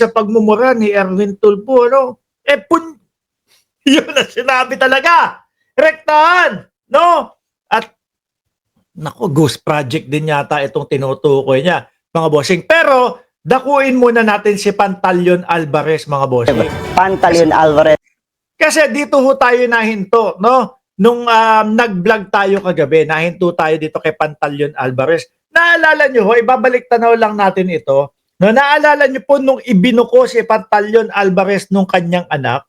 sa pagmumura ni Erwin Tulfo, ano? Yun ang sinabi talaga. Rektahan, no? At, naku, ghost project din yata itong tinutukoy niya, mga bossing. Pero, dakuin muna natin si Pantaleon Alvarez, mga bossing. Pantaleon Alvarez. Kasi dito ho tayo nahinto, no? Nung nag-vlog tayo kagabi, nahinto tayo dito kay Pantaleon Alvarez. Naalala nyo ho, ibabalik tanaw lang natin ito. No, naalala nyo po nung ibinuko si Pantaleon Alvarez nung kanyang anak,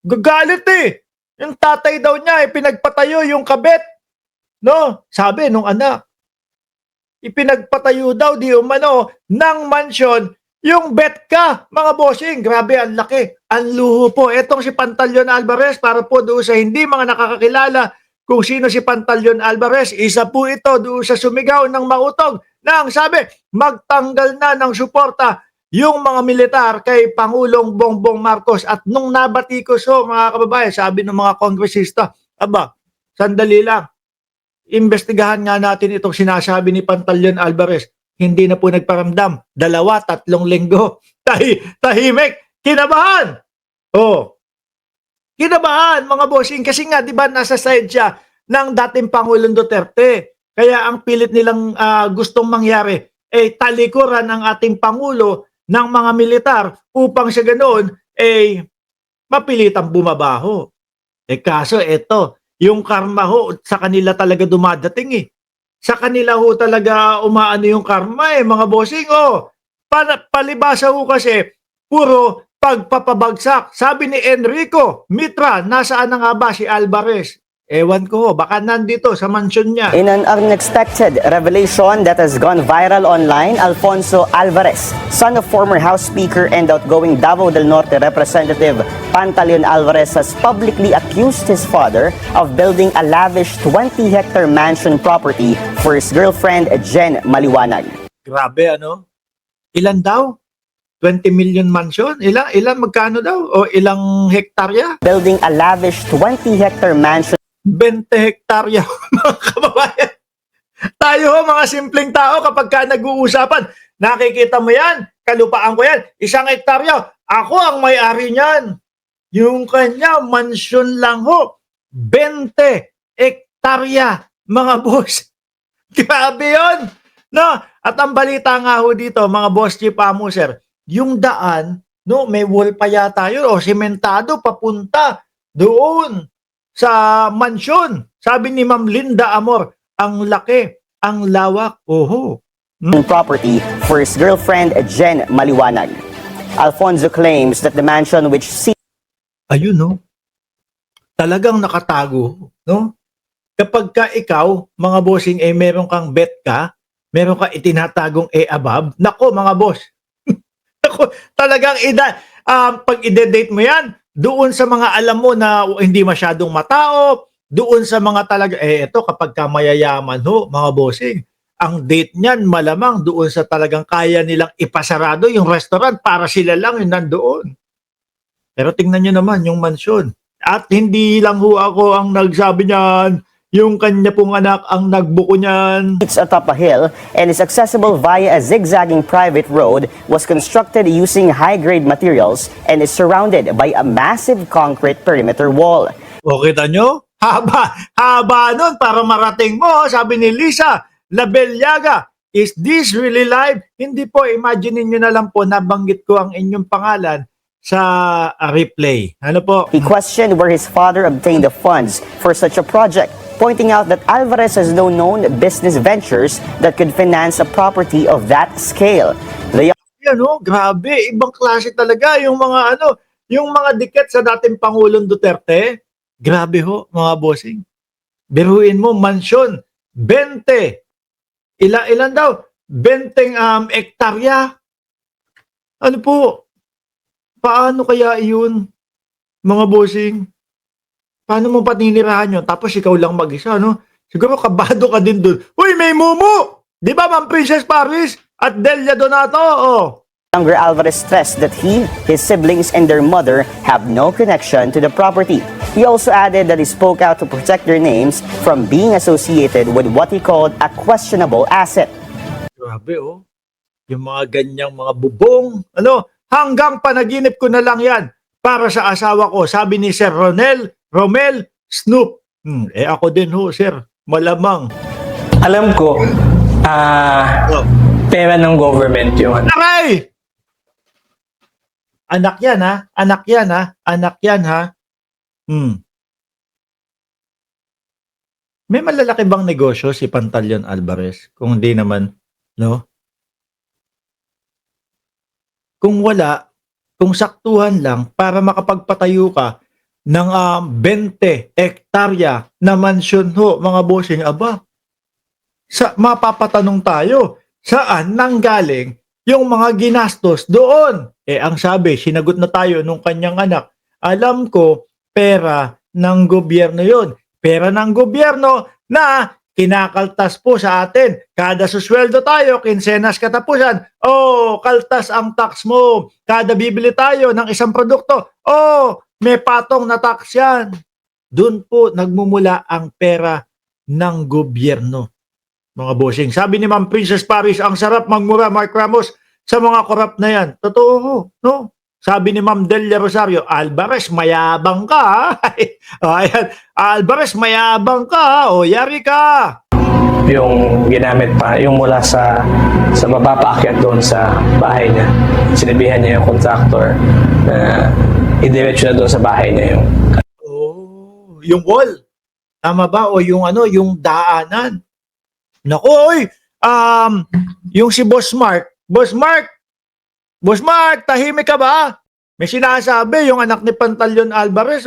gagalit eh. Yung tatay daw niya, pinagpatayo yung kabet. No, sabi nung anak, ipinagpatayo daw di umano ng mansyon yung bet ka, mga bossing. Grabe, ang laki. Ang luho po. Etong si Pantaleon Alvarez, para po doon sa hindi mga nakakakilala kung sino si Pantaleon Alvarez, isa po ito doon sa sumigaw ng mautog na ang sabi, magtanggal na ng suporta yung mga militar kay Pangulong Bongbong Marcos. At nung nabatikos ho, mga kababayan, sabi ng mga kongresista, aba, sandali lang, imbestigahan nga natin itong sinasabi ni Pantaleon Alvarez. Hindi na po nagparamdam. 2-3 linggo. Tahimik. Kinabahan. Oh. Kinabahan, mga bossing. Kasi nga, di ba, nasa side siya ng dating Pangulong Duterte. Kaya ang pilit nilang gustong mangyari, talikuran ng ating Pangulo ng mga militar upang sa ganoon, mapilitang bumabaho. Kaso, eto, yung karma ho, sa kanila talaga dumadating eh. Sa kanila ho talaga umaano yung karma mga bossing. Palibasa ho kasi, puro pagpapabagsak. Sabi ni Enrico Mitra, nasaan na nga ba si Alvarez? Ewan ko ho, baka nandito sa mansyon niya. In an unexpected revelation that has gone viral online, Alfonso Alvarez, son of former House Speaker and outgoing Davao del Norte Representative Pantaleon Alvarez, has publicly accused his father of building a lavish 20-hectare mansion property for his girlfriend Jen Maliwanag. Grabe, ano? Ilan daw? 20 million mansion? Ilan magkano daw? O ilang hektarya? Building a lavish 20-hectare mansion 20 hektarya, mga kababayan. Tayo ho, mga simpleng tao, kapag ka nag-uusapan, nakikita mo yan, kalupaan ko yan, 1 hektarya, ako ang may-ari niyan. Yung kanya, mansyon lang ho, 20 hektarya, mga boss. Grabe yun. No? At ang balita nga ho dito, mga boss chief amuser, yung daan, no, may wall pa yata yun, o sementado, papunta doon sa mansyon. Sabi ni Ma'am Linda Amor, ang laki, ang lawak, property for his girlfriend Jen Maliwanag. Alfonso claims that the mansion which ayun, no? Talagang nakatago, no? Kapag ka ikaw, mga bossing, meron kang bet ka, meron ka itinatagong above, nako mga boss. Nako, talagang pag ide-date mo yan, doon sa mga alam mo na hindi masyadong matao, doon sa mga talaga, ito kapag ka mayayaman ho, mga bossing, ang date niyan malamang doon sa talagang kaya nilang ipasarado yung restaurant para sila lang yung nandoon. Pero tingnan nyo naman yung mansyon. At hindi lang ho ako ang nagsabi niyan, yung kanya pong anak ang nagbuko niyan. It's atop a hill and is accessible via a zigzagging private road, was constructed using high-grade materials and is surrounded by a massive concrete perimeter wall. O kita nyo? Haba nun para marating mo, sabi ni Lisa Labelyaga. Is this really live? Hindi po, imagine niyo na lang po, nabanggit ko ang inyong pangalan sa replay. Ano po? He questioned where his father obtained the funds for such a project, pointing out that Alvarez has no known business ventures that could finance a property of that scale. Grabe, ibang klase talaga yung mga yung mga dikit sa dating Pangulong Duterte. Grabe ho, mga bossing. Biruin mo, mansyon, 20. Ilan daw? 20 hektarya. Ano po? Paano kaya iyon, mga bossing? Paano mo paninirahan yun? Tapos ikaw lang mag-isa, no? Siguro kabado ka din dun. Uy, may mumu! Di ba, Ma'am Princess Paris at Delia Donato? Younger Alvarez stressed that he, his siblings, and their mother have no connection to the property. He also added that he spoke out to protect their names from being associated with what he called a questionable asset. Grabe, Yung mga ganyang mga bubong, hanggang panaginip ko na lang yan para sa asawa ko, sabi ni Sir Romel Snoop. Ako din ho, sir, malamang. Alam ko, Oh. pera ng government yun. Aray! Anak yan ha, anak yan ha, anak yan ha. May malalaki bang negosyo si Pantaleon Alvarez? Kung hindi naman, no? Kung wala, kung saktuhan lang para makapagpatayo ka ng 20 hektarya na mansyon ho, mga bossing, aba, mapapatanong tayo, saan nanggaling yung mga ginastos doon? Ang sabi, sinagot na tayo nung kanyang anak, alam ko, pera ng gobyerno yon. Pera ng gobyerno na kinakaltas po sa atin. Kada susweldo tayo, kinsenas katapusan, kaltas ang tax mo. Kada bibili tayo ng isang produkto, may patong na tax yan. Doon po nagmumula ang pera ng gobyerno. Mga bossing, sabi ni Ma'am Princess Paris, ang sarap magmura, Mark Ramos, sa mga korap na yan. Totoo, no? Sabi ni Ma'am Delia Rosario, Alvarez, mayabang ka, ha? Ayan, Alvarez, mayabang ka, ha? O, yari ka. Yung ginamit pa, yung mula sa baba paakyat doon sa bahay niya. Sinabihan niya yung contractor na idiretso na doon sa bahay niya yung... Yung wall. Tama ba? O yung yung daanan. Naku, oy! Yung si Boss Mark, tahimik ka ba? May sinasabi yung anak ni Pantaleon Alvarez,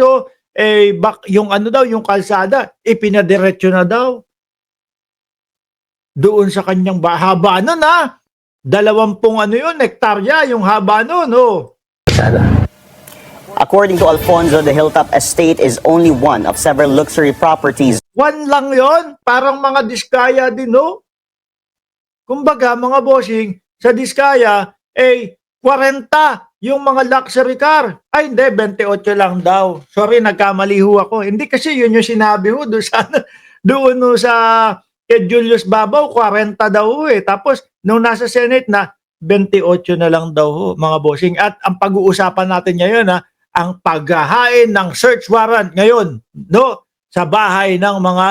yung yung kalsada, ipinadiretso na daw. Doon sa kanyang haba nun, 20 hektarya yung haba nun, According to Alfonso, the Hilltop Estate is only one of several luxury properties. One lang yon, parang mga Diskaya din, no? Kumbaga, mga bossing, sa Diskaya, 40 yung mga luxury car. Ay, hindi, 28 lang daw. Sorry, nagkamali ho ako. Hindi kasi yun yung sinabi ho doon sa kay Julius Babaw, 40 daw ho eh. Tapos, nung nasa Senate na, 28 na lang daw ho, mga bossing. At ang pag-uusapan natin ngayon, ang paghahain ng search warrant ngayon, no? Sa bahay ng mga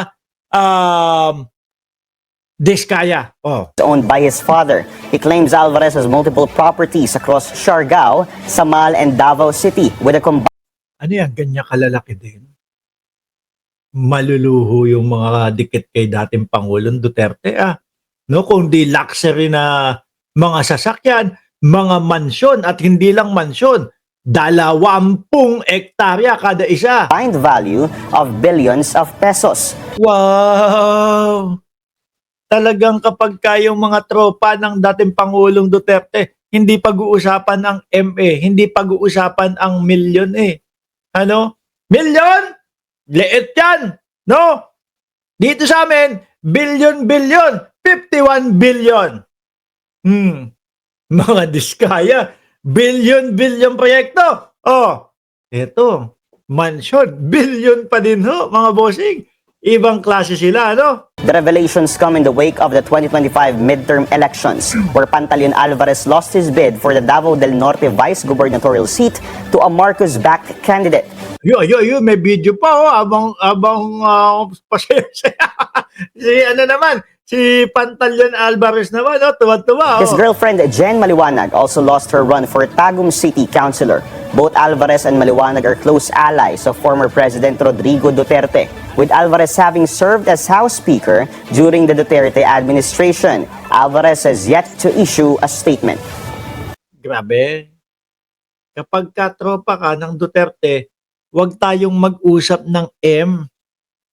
Diskaya. Owned by his father. He claims Alvarez has multiple properties across Siargao, Samal, and Davao City with a combined Ano yan? Ganyan kalalaki din. Maluluho yung mga dikit kay dating Pangulong Duterte. No, kung di luxury na mga sasakyan, mga mansyon at hindi lang mansyon, 20 hektarya kada isa. value of billions of pesos. Wow! Talagang kapag kayong mga tropa ng dating Pangulong Duterte, hindi pag-uusapan ang MA, hindi pag-uusapan ang milyon Ano? Milyon? Liit yan! No? Dito sa amin, billion, 51 billion. Mga Diskaya, billion proyekto. Eto, mansion, billion pa din ho, mga bossing. Ibang klase sila, no? The revelations come in the wake of the 2025 midterm elections, where Pantaleon Alvarez lost his bid for the Davao del Norte vice gubernatorial seat to a Marcos-backed candidate. May video pa abang pasaya-saya. Si Pantaleon Alvarez naman, tuwa-tuwa. His girlfriend Jen Maliwanag also lost her run for Tagum City Councilor. Both Alvarez and Maliwanag are close allies of former President Rodrigo Duterte, with Alvarez having served as House Speaker during the Duterte administration. Alvarez has yet to issue a statement. Grabe. Kapag katropa ka ng Duterte, huwag tayong mag-usap ng M.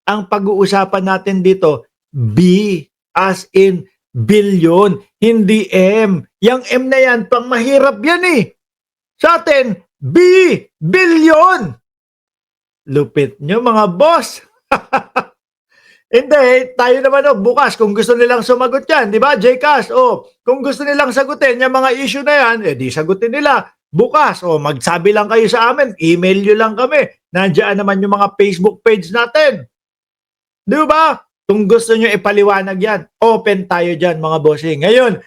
Ang pag-uusapan natin dito, B, as in billion, hindi M. Yang M na yan, pang mahirap yan Sa atin, B, billion. Lupit nyo mga boss. Hindi, tayo naman bukas kung gusto nilang sumagot yan, di ba, Jcas? Kung gusto nilang sagutin yung mga issue na yan, di sagutin nila. Bukas, magsabi lang kayo sa amin, email nyo lang kami. Nandiyan naman yung mga Facebook page natin. Di ba? Kung gusto nyo ipaliwanag yan, open tayo dyan mga bossing. Ngayon,